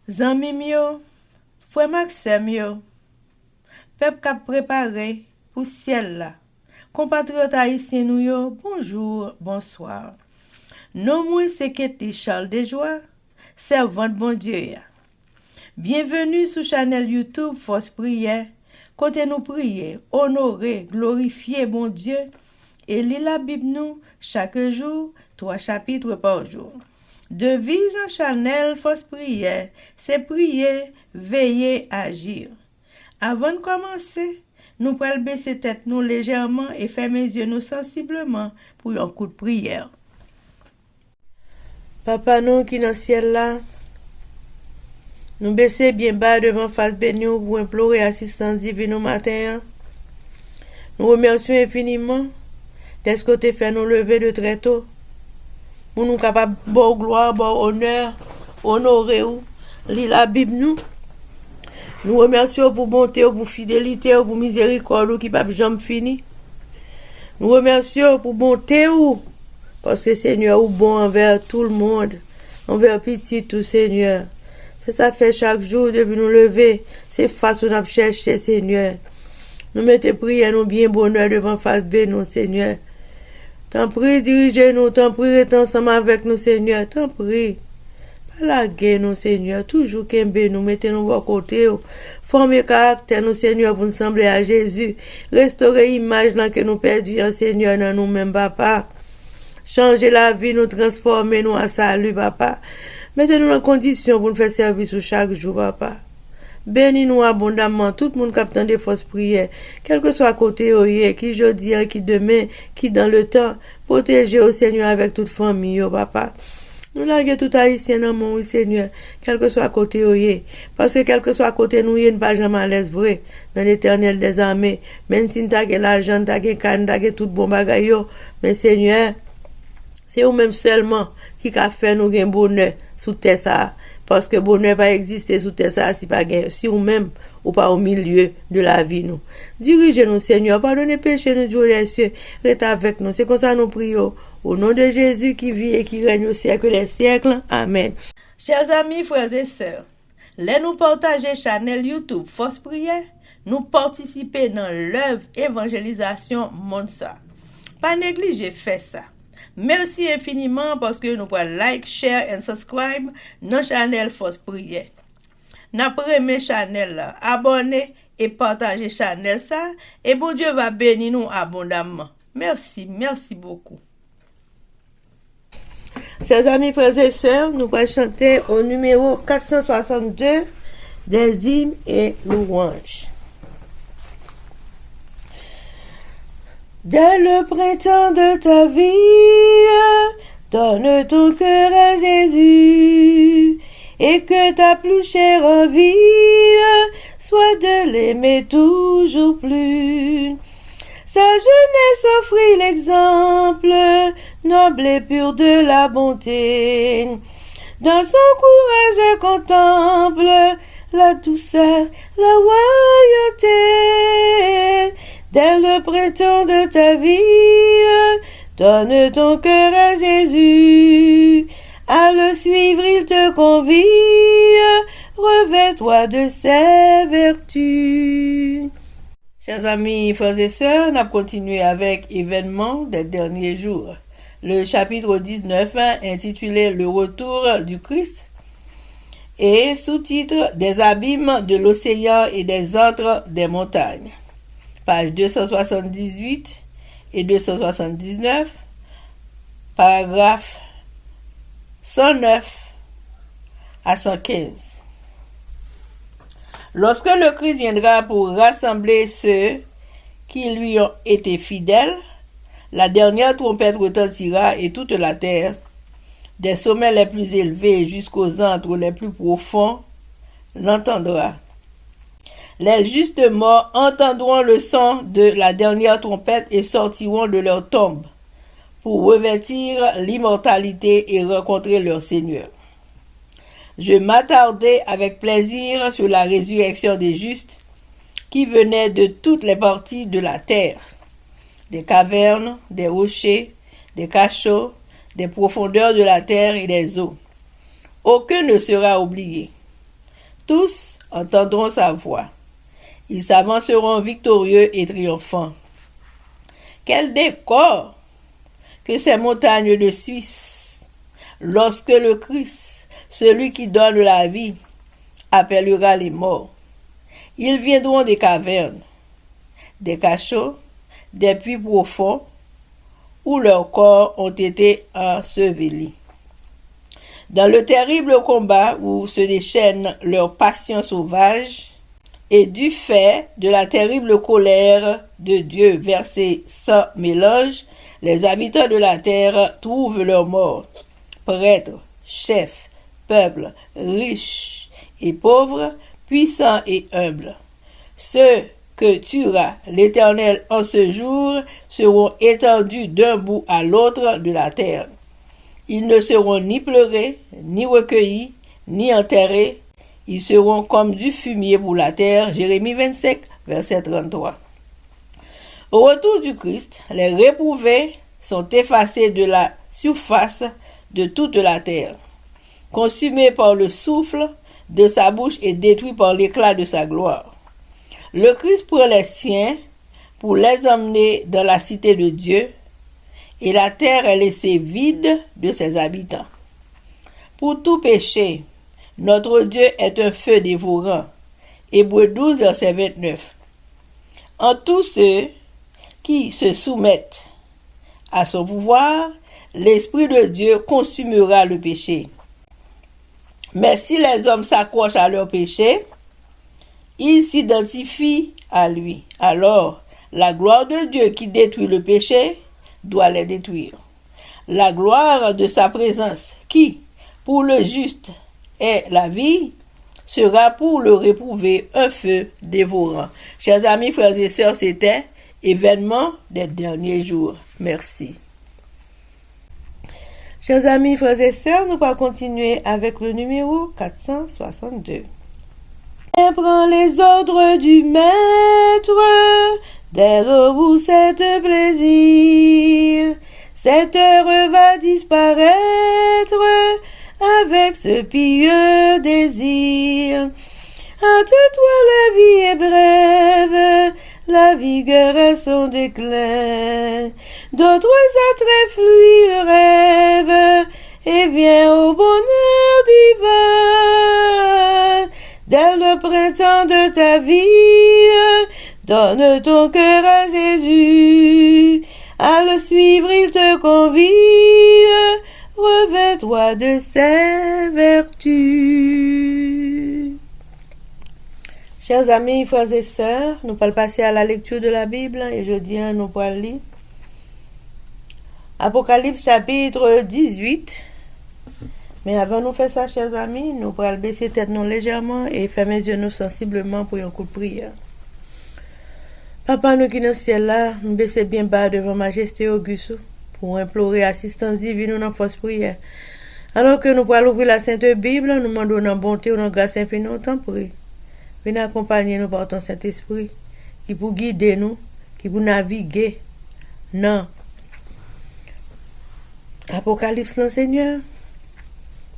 Zanmim yo, frère Maxime yo, peuple k'ap préparé pour ciel là. Compatriotes haïtiens nous yo, bonjour, bonsoir. Non moi c'est Ketty Charles Desjoie, servante bon Dieu ya. Bienvenue sur channel YouTube Force Prière, côté nous prier, honorer, glorifier bon Dieu et lire la Bible nous chaque jour, 3 chapitres par jour. Devise en channel Force Prière, c'est prier, veiller, agir. Avant de commencer, nous pouvons baisser tête nous légèrement et fermer les yeux nous sensiblement pour un coup de prière. Papa nous qui dans le ciel là, nous baisser bien bas devant face bénie pour implorer assistance divine au matin. Nous remercions infiniment d'être que tu fait nous lever de très tôt pour nous capables de bon gloire, bon honneur, honorer ou lire la Bible nous. Nous remercions pour bonté, pour fidélité, pour miséricorde qui pas jamais fini. Nous remercions pour bonté parce que Seigneur est bon envers tout le monde, envers petit tout Seigneur. C'est ça fait chaque jour depuis nous lever, c'est face où nous cherchons Seigneur. Nous mettons prière, nous bien bonheur devant face béni Seigneur. T'en prie, dirigez-nous, t'en prie, restez ensemble avec nous Seigneur, t'en prie. Pas la guerre nous Seigneur, toujours qu'aimbe nous, mettez-nous à côté, formez caractère nous Seigneur pour nous sembler à Jésus. Restaurer l'image que nous perdons Seigneur dans nous-mêmes Papa. Changer la vie, nous transformer nous en salut Papa. Mettez-nous en condition pour nous faire service chaque jour Papa. Bénis-nous abondamment, tout le monde qui attend des fausses prières, quel que soit à côté, qui jeudi, qui demain, qui dans le temps, protégez au Seigneur avec toute famille, Papa. Nous laguons tout haïtien dans mon Seigneur, quel que soit à côté, parce que quel que soit à côté, nous ne pas jamais à l'aise vrai, dans l'éternel des armées, même si nous avons l'argent, nous avons canne, nous avons tout bon bagaille, mais Seigneur, c'est vous-même seulement qui a fait nous un bonheur sous terre ça. Parce que bonheur va exister sous terre ça si ou même ou pas au milieu de la vie nous. Dirigez-nous Seigneur, pardonnez péché nous Dieu les cieux, restez avec nous. C'est comme ça nous prions au nom de Jésus qui vit et qui règne au siècle des siècles. Amen. Chers amis, frères et sœurs, les nous partager channel YouTube Force Prière, nous participer dans l'œuvre évangélisation monde ça. Pas négliger faire ça. Merci infiniment parce que nous pouvons like, share et subscribe notre channel Force Prière. N'après mes channel là, abonnez et partagez channel ça et bon Dieu va bénir nous abondamment. Merci beaucoup. Chers amis, frères et sœurs, nous allons chanter au numéro 462 des hymnes et louanges. Dès le printemps de ta vie, donne ton cœur à Jésus, et que ta plus chère envie soit de l'aimer toujours plus. Sa jeunesse offrit l'exemple, noble et pur de la bonté. Dans son courage contemple la douceur, la royauté. Dès le printemps de ta vie, donne ton cœur à Jésus. À le suivre, il te convie, revêt-toi de ses vertus. Chers amis, frères et sœurs, on a continué avec événements des derniers jours. Le chapitre 19 intitulé Le retour du Christ et sous-titre Des abîmes de l'océan et des antres des montagnes. Page 278 et 279, paragraphe 109 à 115. Lorsque le Christ viendra pour rassembler ceux qui lui ont été fidèles, la dernière trompette retentira et toute la terre, des sommets les plus élevés jusqu'aux antres les plus profonds, l'entendra. Les justes morts entendront le son de la dernière trompette et sortiront de leur tombe pour revêtir l'immortalité et rencontrer leur Seigneur. Je m'attardais avec plaisir sur la résurrection des justes qui venaient de toutes les parties de la terre, des cavernes, des rochers, des cachots, des profondeurs de la terre et des eaux. Aucun ne sera oublié. Tous entendront sa voix. Ils s'avanceront victorieux et triomphants. Quel décor que ces montagnes de Suisse, lorsque le Christ, celui qui donne la vie, appellera les morts. Ils viendront des cavernes, des cachots, des puits profonds, où leurs corps ont été ensevelis. Dans le terrible combat où se déchaîne leur passion sauvage, et du fait de la terrible colère de Dieu versée sans mélange, les habitants de la terre trouvent leur mort. Prêtres, chefs, peuples, riches et pauvres, puissants et humbles. Ceux que tuera l'Éternel en ce jour seront étendus d'un bout à l'autre de la terre. Ils ne seront ni pleurés, ni recueillis, ni enterrés. Ils seront comme du fumier pour la terre. Jérémie 25, verset 33. Au retour du Christ, les réprouvés sont effacés de la surface de toute la terre, consumés par le souffle de sa bouche et détruits par l'éclat de sa gloire. Le Christ prend les siens pour les emmener dans la cité de Dieu, et la terre est laissée vide de ses habitants. Pour tout péché, notre Dieu est un feu dévorant. Hébreux 12, verset 29. En tous ceux qui se soumettent à son pouvoir, l'Esprit de Dieu consumera le péché. Mais si les hommes s'accrochent à leur péché, ils s'identifient à lui. Alors, la gloire de Dieu qui détruit le péché doit les détruire. La gloire de sa présence qui, pour le juste, est la vie, sera pour le réprouvé un feu dévorant. Chers amis, frères et sœurs, c'était événement des derniers jours. Merci. Chers amis, frères et sœurs, nous allons continuer avec le numéro 462. Et prends les ordres du maître, dès l'aube c'est un plaisir. Cette heure va disparaître avec ce pieux désir. Entre toi la vie est brève, la vigueur est son déclin. D'autres attraits fuient le rêve, et viens au bonheur divin. Dès le printemps de ta vie, donne ton cœur à Jésus. À le suivre, il te convie. Revêt-toi de ses vertus. Chers amis, frères et sœurs, nous allons passer à la lecture de la Bible et jeudi, nous allons lire Apocalypse chapitre 18. Mais avant de faire ça, chers amis, nous allons baisser tête nous légèrement et fermer les yeux sensiblement pour un coup de prière. Papa, nous qui dans le ciel là, nous baissons bien bas devant Majesté Auguste pour implorer assistance divine dans force prière. Alors que nous allons ouvrir la Sainte Bible, nous demandons en bonté ou en grâce infinie autant prier. Venez accompagner nous par ton Saint-Esprit qui pour guider nous, qui pour naviguer dans Apocalypse, non Seigneur,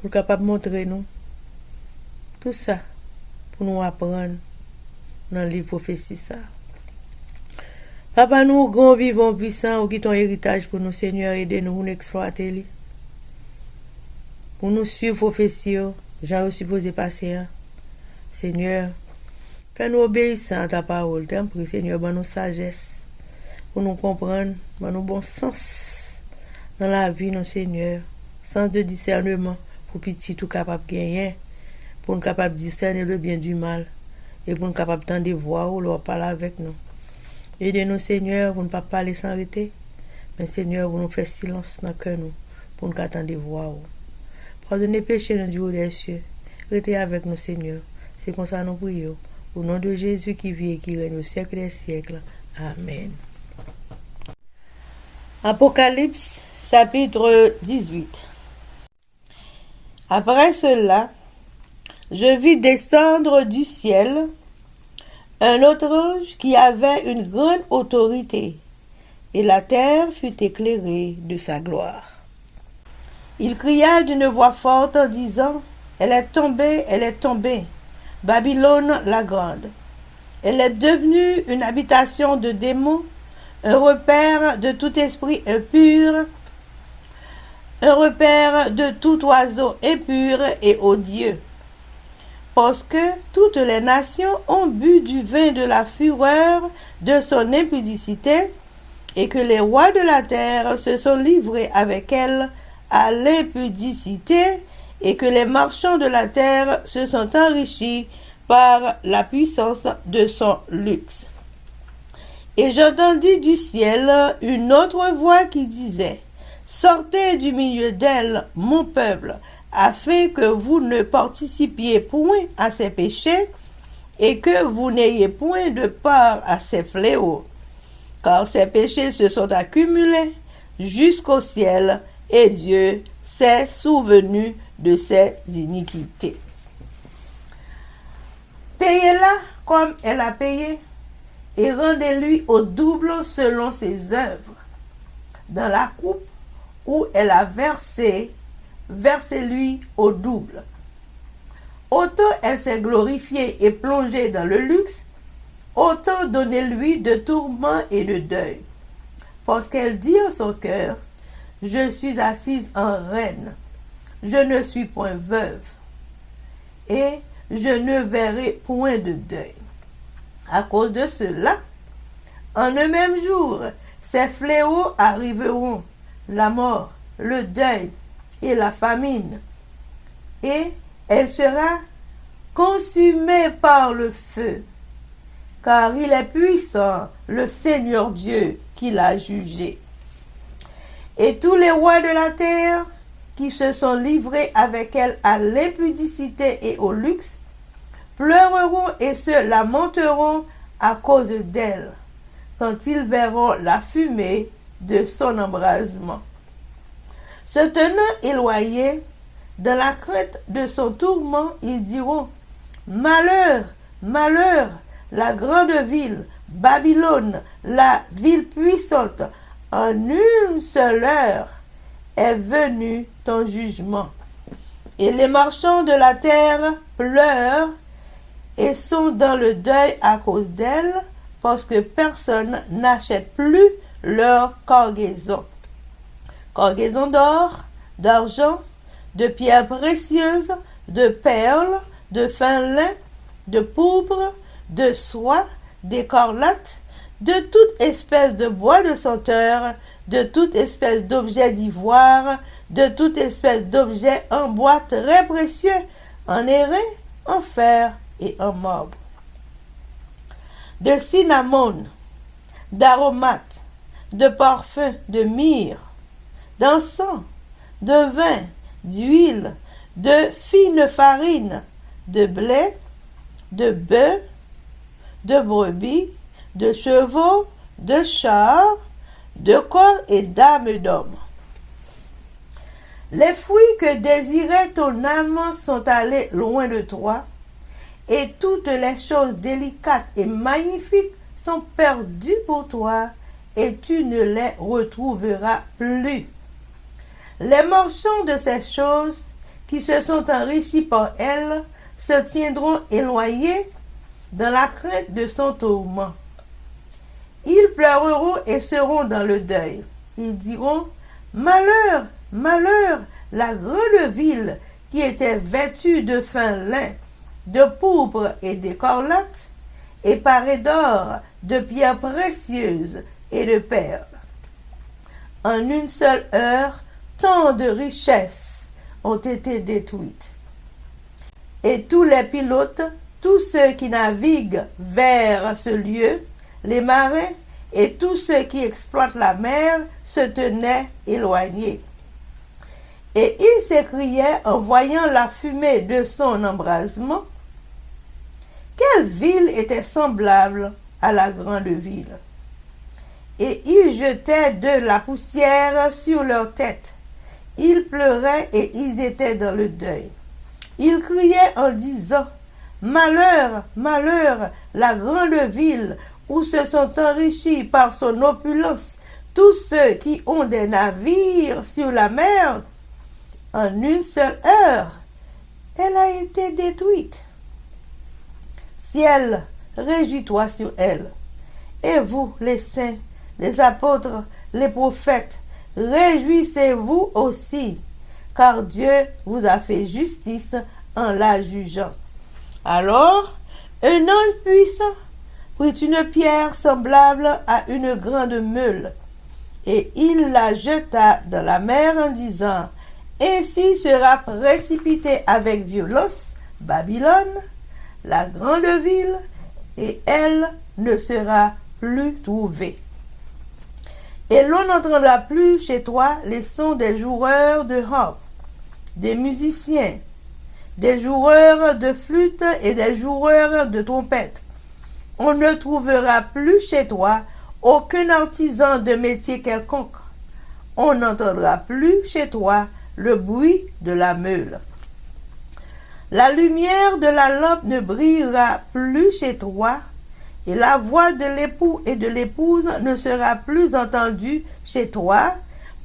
pour capable montrer nous tout ça pour nous apprendre dans le livre prophétie ça. Papa, nous grands vivants puissants, ou qui ton héritage pour nous, Seigneur, aidez-nous pour nous exploiter. Pour nous suivre prophétie, j'en ai supposé passer. Seigneur, fais-nous obéissants à ta parole. T'en prie, Seigneur, bonne nous sagesse pour nous comprendre, bonne nous bon sens dans la vie, non Seigneur. Sens de discernement pour petit tout capable de gagner, pour nous capable de discerner le bien du mal et pour nous capable de voir ou leur parler avec nous. Aidez-nous, Seigneur, pour ne pas parler sans arrêter, mais Seigneur, pour nous faire silence dans le cœur, pour nous attendre voir. Pardonnez péché dans du haut des cieux. Restez avec nous, Seigneur. C'est comme ça nous prions. Au nom de Jésus qui vit et qui règne au siècle des siècles. Amen. Apocalypse, chapitre 18. Après cela, je vis descendre du ciel un autre ange qui avait une grande autorité, et la terre fut éclairée de sa gloire. Il cria d'une voix forte en disant, elle est tombée, Babylone la grande. Elle est devenue une habitation de démons, un repère de tout esprit impur, un repère de tout oiseau impur et odieux. Parce que toutes les nations ont bu du vin de la fureur de son impudicité, et que les rois de la terre se sont livrés avec elle à l'impudicité, et que les marchands de la terre se sont enrichis par la puissance de son luxe. Et j'entendis du ciel une autre voix qui disait, « Sortez du milieu d'elle, mon peuple, afin que vous ne participiez point à ses péchés, et que vous n'ayez point de part à ses fléaux. Car ses péchés se sont accumulés jusqu'au ciel, et Dieu s'est souvenu de ses iniquités. » Payez-la comme elle a payé, et rendez-lui au double selon ses œuvres. Dans la coupe où elle a versé, versez-lui au double. Autant elle s'est glorifiée et plongée dans le luxe, autant donnez-lui de tourments et de deuil. Parce qu'elle dit en son cœur, « Je suis assise en reine, je ne suis point veuve, et je ne verrai point de deuil. » À cause de cela, en un même jour, ces fléaux arriveront, la mort, le deuil et la famine, et elle sera consumée par le feu, car il est puissant, le Seigneur Dieu, qui l'a jugé. Et tous les rois de la terre qui se sont livrés avec elle à l'impudicité et au luxe, pleureront et se lamenteront à cause d'elle, quand ils verront la fumée de son embrasement. Se tenant éloignés, dans la crainte de son tourment, ils diront, « Malheur, malheur, la grande ville, Babylone, la ville puissante, en une seule heure est venu ton jugement. » Et les marchands de la terre pleurent et sont dans le deuil à cause d'elle, parce que personne n'achète plus leur cargaison. Cargaison d'or, d'argent, de pierres précieuses, de perles, de fin lin, de pourpre, de soie, d'écarlate, de toute espèce de bois de senteur, de toute espèce d'objet d'ivoire, de toute espèce d'objet en bois très précieux, en airain, en fer et en marbre. De cinnamome, d'aromates, de parfums, de myrrhe, d'encens, de vin, d'huile, de fine farine, de blé, de bœufs, de brebis, de chevaux, de chars, de corps et d'âmes d'hommes. Les fruits que désirait ton âme sont allés loin de toi, et toutes les choses délicates et magnifiques sont perdues pour toi, et tu ne les retrouveras plus. Les marchands de ces choses qui se sont enrichis par elles se tiendront éloignés dans la crainte de son tourment. Ils pleureront et seront dans le deuil. Ils diront, « Malheur, malheur, la grande ville qui était vêtue de fin lin, de pourpre et d'écarlate, et parée d'or, de pierres précieuses et de perles. » En une seule heure, tant de richesses ont été détruites. Et tous les pilotes, tous ceux qui naviguent vers ce lieu, les marins et tous ceux qui exploitent la mer se tenaient éloignés. Et ils s'écriaient en voyant la fumée de son embrasement, « Quelle ville était semblable à la grande ville ?» Et ils jetaient de la poussière sur leurs têtes. Ils pleuraient et ils étaient dans le deuil. Ils criaient en disant, « Malheur, malheur, la grande ville où se sont enrichis par son opulence tous ceux qui ont des navires sur la mer. En une seule heure, elle a été détruite. » Ciel, réjouis-toi sur elle. Et vous, les saints, les apôtres, les prophètes, réjouissez-vous aussi, car Dieu vous a fait justice en la jugeant. Alors, un ange puissant prit une pierre semblable à une grande meule, et il la jeta dans la mer en disant, ainsi sera précipitée avec violence Babylone, la grande ville, et elle ne sera plus trouvée. Et l'on n'entendra plus chez toi les sons des joueurs de harpe, des musiciens, des joueurs de flûte et des joueurs de trompette. On ne trouvera plus chez toi aucun artisan de métier quelconque. On n'entendra plus chez toi le bruit de la meule. La lumière de la lampe ne brillera plus chez toi, et la voix de l'époux et de l'épouse ne sera plus entendue chez toi,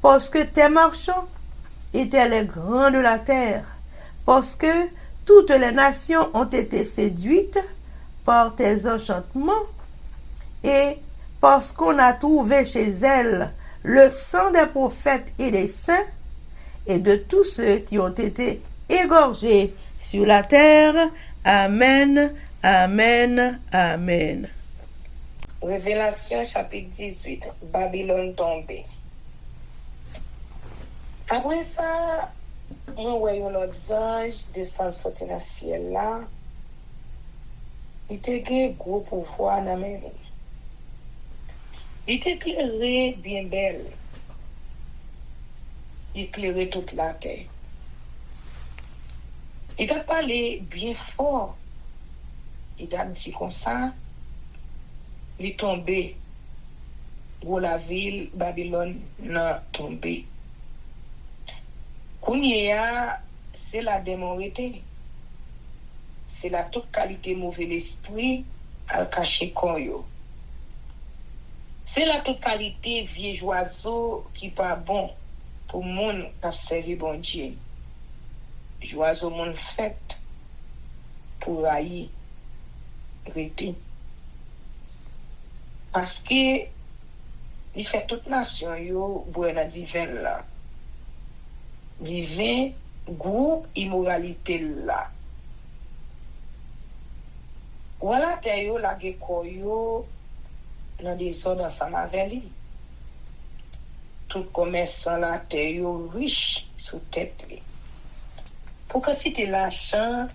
parce que tes marchands étaient les grands de la terre, parce que toutes les nations ont été séduites par tes enchantements, et parce qu'on a trouvé chez elles le sang des prophètes et des saints, et de tous ceux qui ont été égorgés sur la terre. Amen, amen, amen. Révélation chapitre 18, Babylone tombée. Après ça, nous voyons l'autre ange descendre sortir dans le ciel là. Il était un gros pouvoir dans la main. Il était éclairé bien belle. Il éclairait toute la terre. Il a parlé bien fort. Il a dit comme ça, il est tombé. Où la ville Babylone n'a tombé. Kounia, c'est la démorité. C'est la toute qualité mauvais l'esprit à cacher con yo. C'est la toute qualité vieux oiseau qui pas bon pour monde qui servi bon Dieu. Oiseau monde fait pour haïr rete. Parce que il fait toute nation yo boire dans divin là. Divin goût immoralité là. Voilà te yo la geko yo dans des ordres ensemble avec lui. Tout commerçant la te yo riche sous tête li. Pour quantité l'argent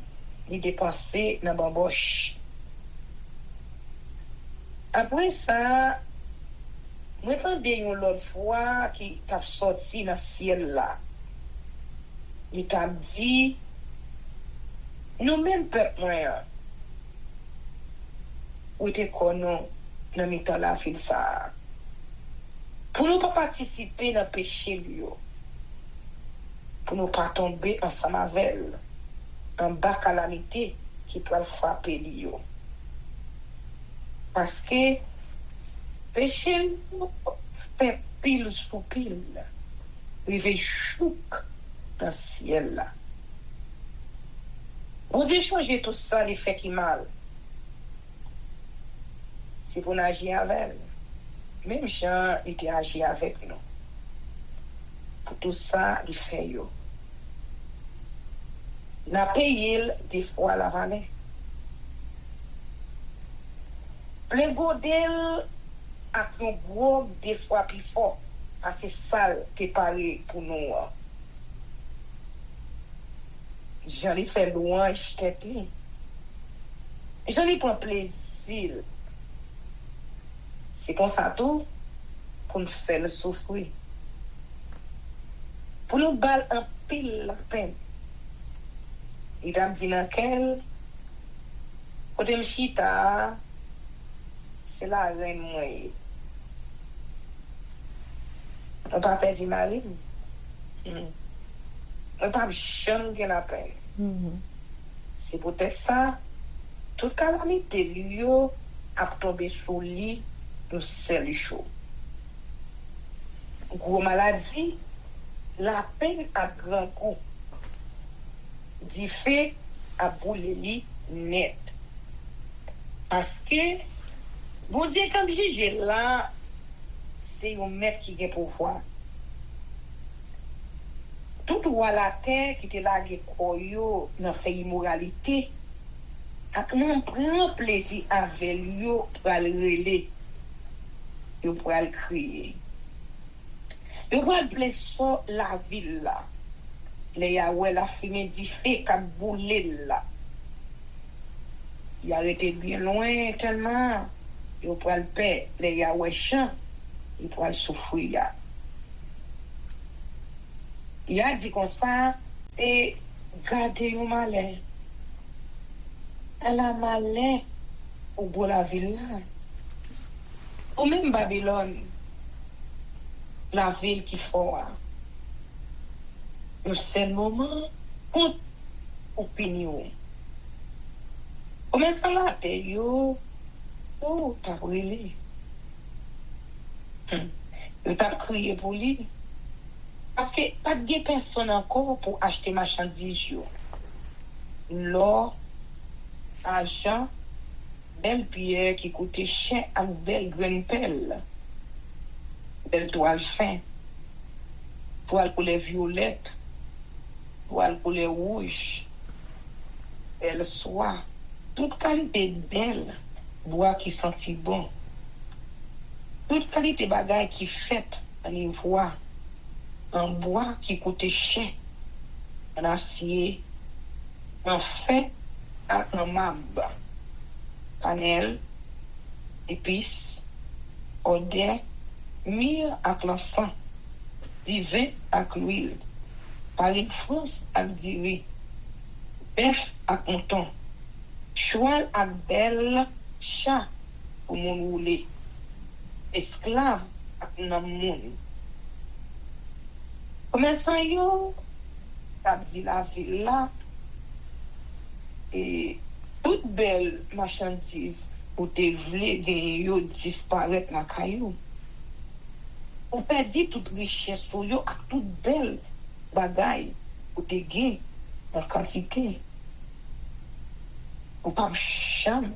il dépensé dans bamboche. Après ça, moi tendais une l'autre fois qui t'a sorti dans le ciel là. Il t'a dit nous même peuple moyen ou te konon dans mitan la ville ça. Pour nous pas participer dans péché lui. Pour nous pas tomber ensemble avec elle. En bas calamité qui peut frapper lui. Parce que péché fait pile sous pile. Rive chouk dans le ciel là. On dit changer tout ça, les fait qui mal. Si vous n'agissez avec elle, même Jean était agi avec nous. Pour tout ça, il fait yo. N'a payé des fois la vallée. Le godel a un gros des fois plus fort parce que ça qui paré pour nous. J'en ai fait louange tête li. J'en ai prend plaisir. C'est comme ça tout pour nous faire souffrir. Pour nous battre en pile la peine. Il a dit dans quel côté m'chita c'est la reine moi. On pas perdu mari. On pas jamais la peine. C'est peut-être ça toute calamité lui a tombé sous lit nous seul chaud. Gros maladie la peine à grand coup. Du fait à bouler li net. Parce que, bon Dieu, comme j'ai là, c'est un maître qui a pouvoir. Tout roi la terre qui était là, qui koyo, dans fait immoralité, ak nan prend plaisir avec lui pour le relais, pour le crier. Yo pral plaisir la ville là. Les Yahweh la fumée di fait qu'a boulé là. Il arrêté bien loin tellement. Yo pral paix, les Yahweh chant, il pral souffrir. Il a dit comme ça, et gardez yon malin. Elle a malin au bout de la ville là. Ou même Babylone, la ville qui faut. Le seul moment, contre opinion. Comment ça la paix, yo? Oh, t'as brûlé. Yo t'as crié pour lui. Parce que pas de personne encore pour acheter marchandises yo. L'or, argent, belle pierre qui coûtait cher avec belle graine pelle. Belle toile fin. Toile pour les violettes. Toile pour les rouges. Belle soie. Toute qualité belle. Bois qui sentit bon. Toute qualité bagaille qui fait en ivoire. En bois qui coûtait cher. En acier. En fait, en marbre. Cannelle, épices, odeur, myrrhe avec l'encens, divin avec l'huile, farine France avec du riz, bœuf avec mouton, cheval avec belle, chat pour mon rouler, esclave avec nan moun. Commerçant yo, t'as dit la ville là, et toute belle marchandise ou te vle gen yo disparaître dans caillou. Ou perdi toute richesse pour yo ak toute belle bagaille ou te gen en quantité. Ou pas jamais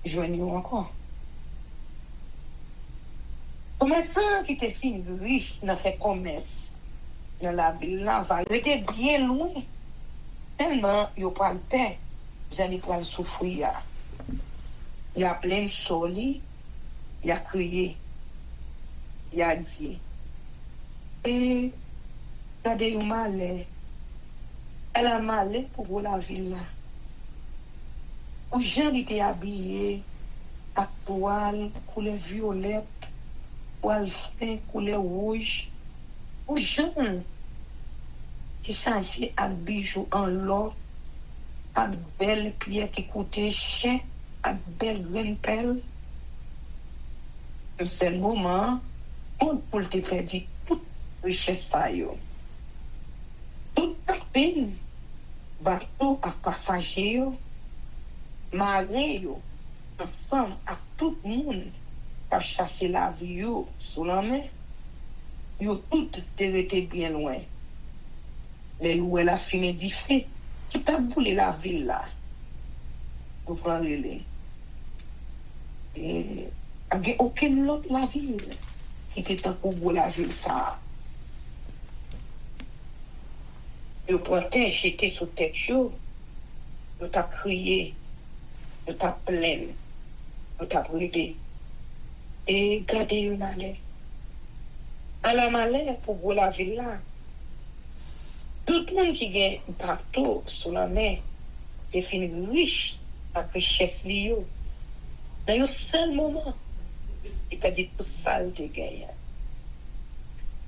joindre yo encore. Commerçant qui te fin riche dans fait commerce dans la ville là va rester bien loin tellement yo pas le paix. J'allais pour souffrir. Il y a plein de soli, il y a crié, il y a dit. Et, regardez, il malais. Elle a malais pour la ville là. Où Jean était habillé à toile, couleur violette, poil fin, couleur rouge. Où Jean qui changeait un bijou en l'or. Avec belle pierre qui coûtait cher, avec belle graine pelle. Un seul moment, on peut te prédire toute richesse ça yo. Toute capitaine, bateau à passagers yo, marins yo, ensemble à tout le monde, qui chercher la vie yo sous la main, yo tout été bien loin. Les loups la fumée d'y fait. Qui t'a boulé la ville là pour prendre les et il n'y a aucune autre la ville qui était pour bouler la ville ça le printemps j'étais sous tête chaud je t'a crié je t'a plaint je t'a brûlé et gardez une malheur à la malheur pour bouler la ville là. Tout le monde qui gagne un bateau sur la mer est fini riche avec richesse liée. Dans un seul moment, il peut dire tout ça de gagner.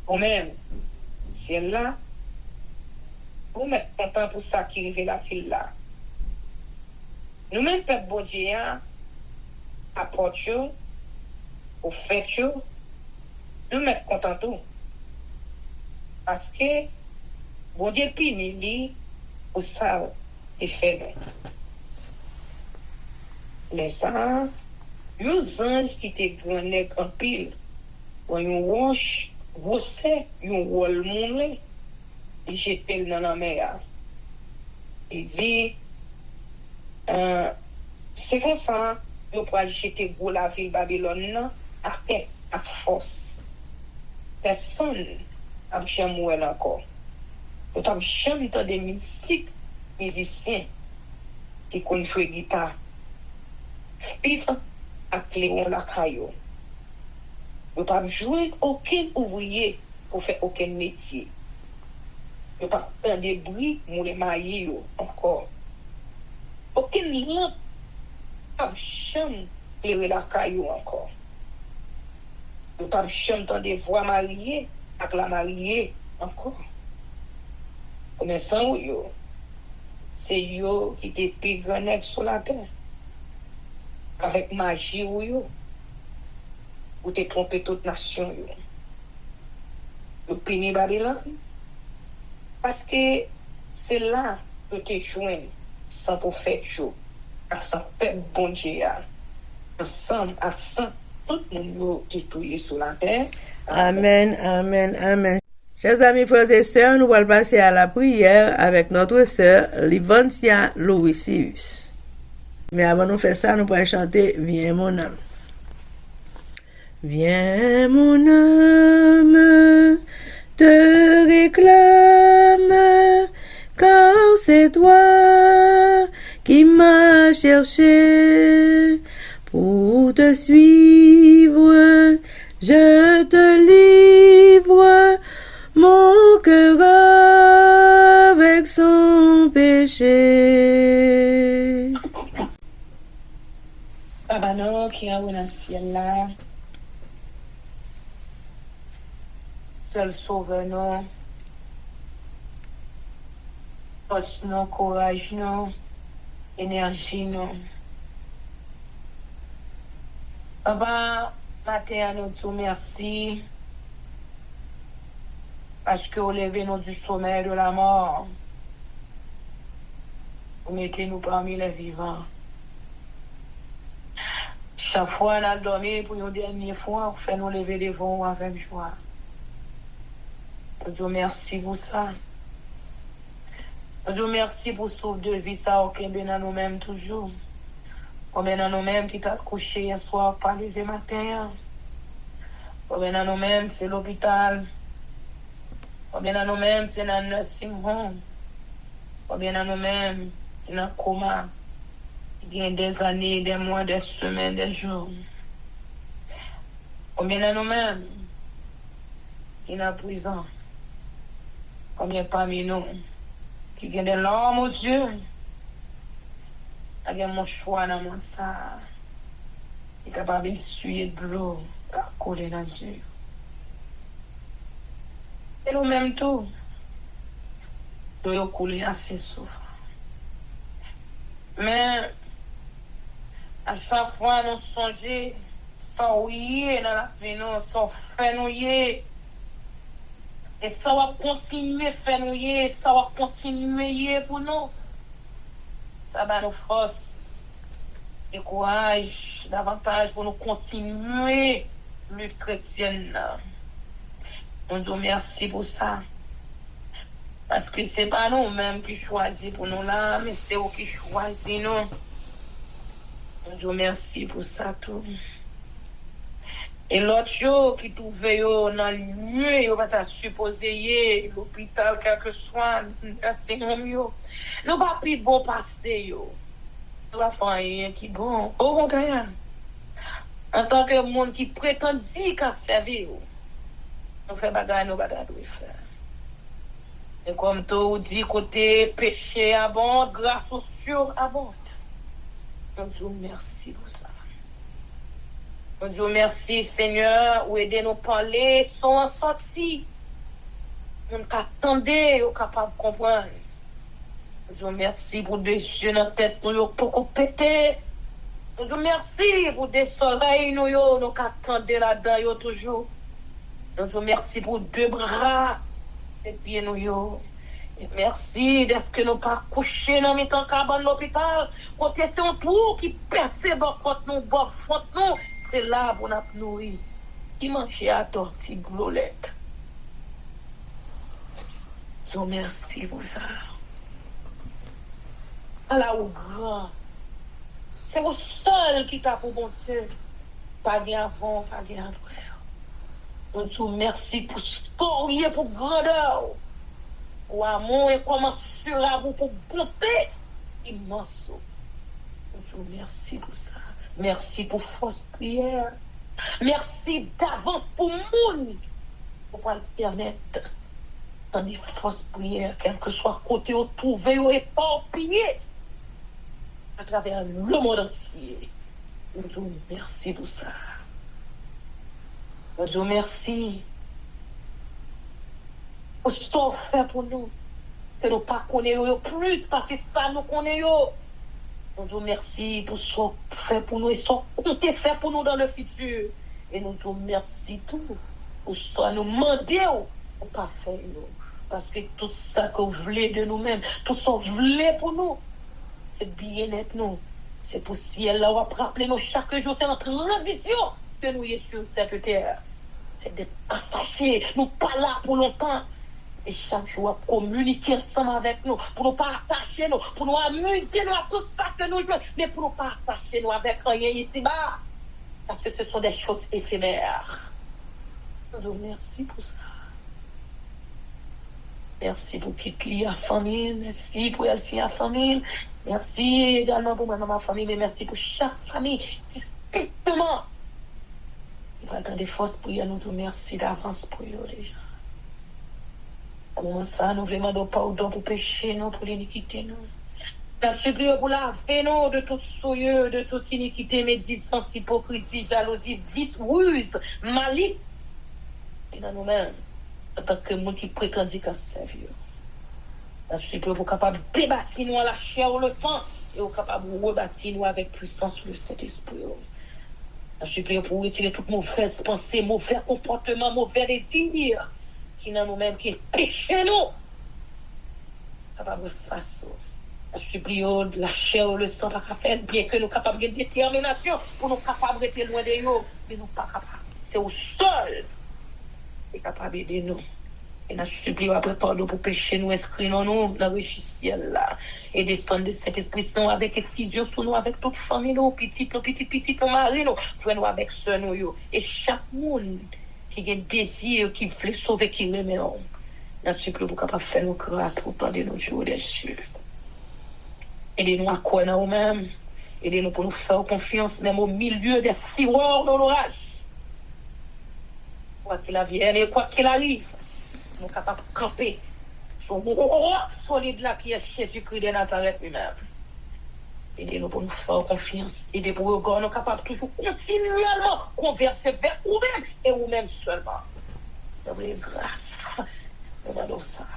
Ou même, c'est là, vous mettez content pour ça qui arrive la file là. Nous-mêmes, peuple bon Dieu, à Porto, au fait, nous mettons content tout. Parce que, bon Dieu, pini li, ou ça, est fait. Les anges, les anges qui te gagné en pile, quand ils roche, gossé, ils roule moulin, ils jettent dans la mer. Il dit, c'est comme ça, Yo pral jeter gros la ville Babylone nan à tête, à force. Personne n'a jamais oué encore. Yo t'a jamais entendu des musiques, musiciens qui connaissent jouer guitare. Puis à Cléon la caillou. Yo t'a joué aucun ouvrier pour faire aucun métier. Yo t'a entendu des bruits moulé maillé encore. Aucune lampe n'a jamais éclairé la caillou encore. Yo t'a jamais entendu des voix mariées avec la mariée encore. Comme ça, yo, c'est yo qui te plus grand sur la terre. Avec magie ou yo, ou te tromper toute nation yo. Yo pini Babylone. Parce que c'est là que tu joins sans prophète yo, avec sans peuple bon Dieu, ensemble avec sans tout le monde qui est sur la terre. Amen, amen, amen. Chers amis, frères et sœurs, nous allons passer à la prière avec notre sœur Livantia Louisius. Mais avant de faire ça, nous pourrons chanter Viens mon âme. Viens mon âme, te réclame, car c'est toi qui m'as cherché pour te suivre. Je te livre mon cœur avec son péché. Papa nous qui est dans le ciel là, seul sauveur nous, force nous, courage nous, énergie nous. Papa, matin nous disons merci parce que vous levez nous du sommeil de la mort. Vous mettez nous parmi les vivants. Chaque fois, on a dormi pour une dernière fois, vous faites nous lever devant vous avec joie. Nous disons merci pour ça. Nous disons merci pour ce souffle de vie, ça, aucun bien dans nous-mêmes toujours. Combien dans nous-mêmes qui t'a couché hier soir, pas levé matin. Combien dans nous-mêmes, c'est l'hôpital. Combien dans nous-mêmes, c'est dans le nursing home. Combien dans nous-mêmes, c'est dans le coma. Il y a des années, des mois, des semaines, des jours. Combien dans nous-mêmes, qui est en prison. Combien parmi nous, qui ont des larmes aux yeux. Il y a mon choix dans mon sang. Il est capable d'essuyer de l'eau, de coller dans les yeux. Et nous-mêmes tout, nous devons couler assez souvent. Mais, à chaque fois, nous songeons, sans ouïe dans la vie, nous, sans faire nous y. Et ça va continuer à faire nous y, ça va continuer pour nous. Ça va nous force et courage davantage pour nous continuer lutte chrétienne. Nous disons merci pour ça. Parce que ce n'est pas nous-mêmes qui choisissons pour nous là, mais c'est eux qui choisissent nous. Nous disons merci pour ça tout. Et l'autre chose qui trouve dans le lieu, il va supposer l'hôpital, quel que soit, c'est nous. Nous pas plus bon passer. Nous pas faire rien qui bon. Au contraire, en tant que monde qui prétend dire qu'à servir, nous faisons bagarre, nous pas faire. Et comme tu dis, côté péché abonde, grâce aux cieux abonde. Nous disons merci pour ça. Nous disons merci, Seigneur, ou aidez-nous parler sans sortir. Nous attendez, nous capables de comprendre. Nous disons merci pour des yeux dans la tête, nous pour péter. Nous disons merci pour des soleils, nous attendons là-dedans toujours. Nous disons merci pour deux bras et pieds nous. Et merci d'être que nous pas coucher dans le temps cabane l'hôpital. Quand c'est un trou qui perce contre nous, contre nous. C'est là pour nous nourrir. Qui mange à tortille glolette. So merci pour ça. À la ou grand. C'est au seul qui t'a pour bon Dieu. Pas bien avant, pas bien après. Nous disons merci pour ce pour grandeur, pour amour incommensurable, pour bonté immense. Nous disons merci pour ça. Merci pour force prière. Merci d'avance pour monde. Pour pouvoir le permettre dans des fausses prières, quel que soit côté où trouvé ou éparpillé à travers le monde entier. Nous disons merci pour ça. Nous disons merci pour ce qu'on fait pour nous. Que nous ne pas connaissons plus parce que ça nous connaissons. Nous disons merci pour ce qu'on fait pour nous et ce qu'on compte faire pour nous dans le futur. Et nous disons merci tout pour ce qu'on nous demande pour pas faire nous. Parce que tout ça que vous voulez de nous-mêmes, tout ça que vous voulez pour nous, c'est bien-être nous. C'est pour ciel là, on va rappeler nous chaque jour, c'est notre vision que nous y sur cette terre. C'est des passagers, nous pas là pour longtemps. Et chaque jour, communiquer ensemble avec nous, pour ne pas attacher nous, pour nous amuser nous à tout ça que nous jouons, mais pour ne pas attacher nous avec rien ici-bas. Parce que ce sont des choses éphémères. Nous vous remercie pour ça. Merci pour Kiki, la famille. Merci pour Elsie, la famille. Merci également pour ma famille. Mais merci pour chaque famille, distinctement. Il va dans des forces prières. Nous vous remercions d'avance pour eux déjà. Comment ça, nous demandons pardon pour pécher, nous, pour l'iniquité, nous. Merci pour laver nous de toute souillure, de toute iniquité, médisance, hypocrisie, jalousie, vice, ruse, malice. Et dans nous-mêmes, en tant que monde qui prétendit qu'à servir. Merci pour capable de débattre nous à la chair ou le sang, et pour capable de rebâtir nous avec puissance le Saint-Esprit. Merci pour retirer toute mauvaise pensée, mauvais comportement, mauvais désir, qui dans nous-mêmes, qui est péché nous. Capable de face. Je prie de la chair ou le sang pas faire, bien que nous capables de détermination pour nous capables d'être loin de eux, mais nous pas capables. C'est au seul qui est capable d'aider nous. Et nous supplions après pardon pour pécher nous, inscrire nous dans le ciel là. Et descendre de cet esprit saint avec effusion sur nous, avec toute famille, nos petites, nos maris, nos frères, nous avec soeurs, nous. Et chaque monde qui a un désir, qui veut sauver, qui remet en. Nous supplions pour capable faire nos grâces pour tendre nos jours des cieux. Aidez-nous à croire en nous-mêmes. Aidez-nous pour nous faire confiance même au milieu des fureurs de l'orage. Quoi qu'il advienne et quoi qu'il arrive, nous sommes capables de camper sur le roc solide là qui est Jésus-Christ de Nazareth lui-même. Aidez-nous pour nous faire confiance. Aidez pour nous sommes capables toujours continuellement converser vers vous-même et vous-même seulement. Donnez grâce. Demandons ça.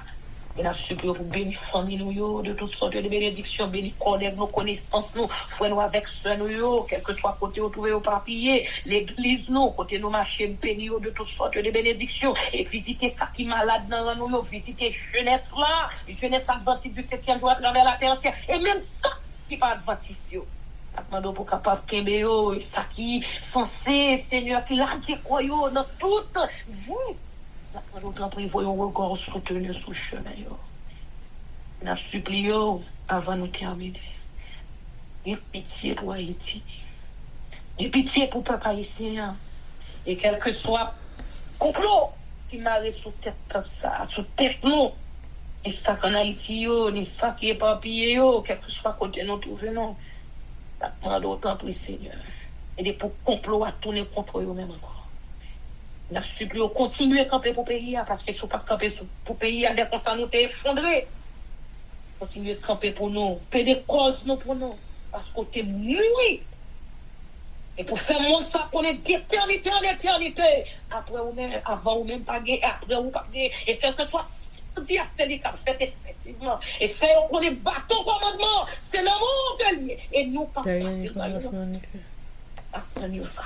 Et nous supplions pour bénir famille nous de toutes sortes de bénédictions, bénir collègues, nos connaissances, nous, frères nous avec soeurs nous, quel que soit côté où trouver au papier, l'église nous, côté nous marcher, bénir de toutes sortes de bénédictions, et visiter ça qui est malade dans nous, visiter jeunesse là, jeunesse adventiste du 7e jour à travers la terre entière, et même ça qui n'est pas adventiste. Nous pour capable de ça qui est censé, Seigneur, qui l'a dit quoi dans toute vous. Nous voyons encore soutenir sous chemin. Nous supplions avant de terminer. J'ai pitié pour Haïti. J'ai pitié pour peuple haïtien. Et quel que soit complot qui m'arrête sous tête comme ça, sous tête nous. Et ça qu'en Haïti, ni ça qui est éparpillé, quel que soit côté nous trouvons. Nous demandons autant pour Seigneur. Et pour complot à tourner contre eux-mêmes encore. Nous supplions continuer à camper pour le pays, parce que si vous ne pas camper pour le pays, dès qu'on s'en est effondré. Continuer à camper pour nous, payer des causes nous pour nous, parce qu'on est mourir. Et pour faire monde ça, qu'on est d'éternité en éternité. Après ou même, avant ou même pas gagner, après ou pas gagner, et quel que soit ce dire, c'est lui qui a fait effectivement. Et c'est qu'on est bâton commandement, c'est l'amour de lui. Et nous, pas passer dans le monde. Apprenez ça.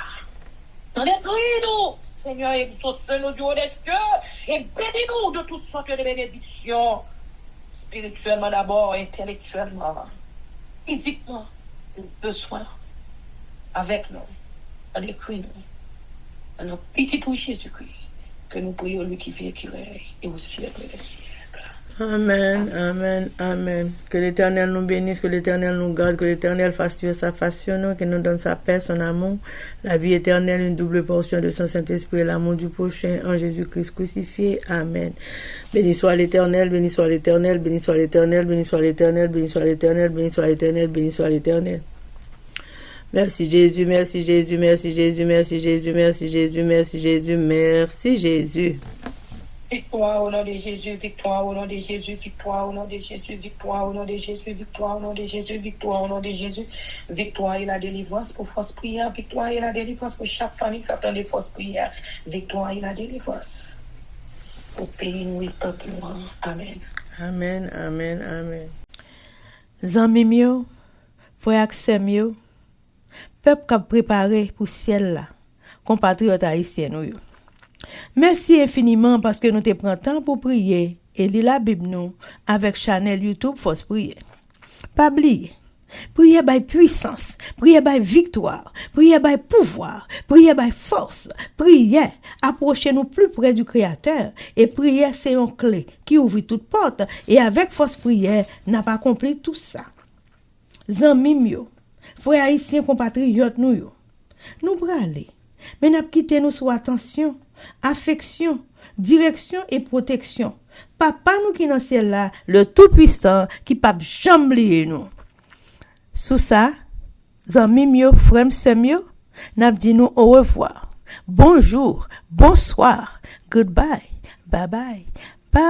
Détruis-nous, Seigneur, et exauce-nous du haut des cieux, et bénis-nous de toutes sortes de bénédictions, spirituellement d'abord, intellectuellement, physiquement, nous besoin avec nous, avec nous, dans nos petits pour Jésus-Christ, que nous prions lui qui vit et qui règne, et au siècle des siècles. Amen, amen, amen. Que l'Éternel nous bénisse, que l'Éternel nous garde, que l'Éternel fasse tuer sa face sur nous, qu'il nous donne sa paix, son amour, la vie éternelle, une double portion de son Saint-Esprit et l'amour du prochain en Jésus-Christ crucifié. Amen. Béni soit l'Éternel, béni soit l'Éternel, béni soit l'Éternel, béni soit l'Éternel, béni soit l'Éternel, béni soit l'Éternel, béni soit l'Éternel. Merci Jésus, merci Jésus, merci Jésus, merci Jésus, merci Jésus, merci Jésus, merci Jésus. Victoire au nom de Jésus, victoire au nom de Jésus, victoire au nom de Jésus, victoire au nom de Jésus, victoire au nom de Jésus, victoire au nom de Jésus, victoire et la délivrance pour force prière, victoire et la délivrance pour chaque famille qui attend des forces prières, victoire et la délivrance pour pays nous et peuple noir. Amen. Amen, amen, amen. Zanmi mio, frère ak sœur mio, peuple qui préparé pour ciel là, compatriotes haïtiens nous yo. Merci infiniment parce que nous te prenons temps pour prier et lire la Bible nous avec channel YouTube Force Prière. Pas oublier, prier by puissance, prier by victoire, prier by pouvoir, prier by force, prier, approchez-nous plus près du Créateur et prier c'est une clé qui ouvre toute porte et avec force prière n'a pas accompli tout ça. Zanmi mio, frères haïtiens compatriotes nous yo, nous braler, mais n'a quitté nous sous attention. Affection, direction et protection. Papa nous qui dans ciel là, le tout-puissant qui pas jamais oublier nous. Sous ça, zanmi mio, frère sœur mio, n'a dit nous au revoir. Bonjour, bonsoir, goodbye, bye bye. Bye.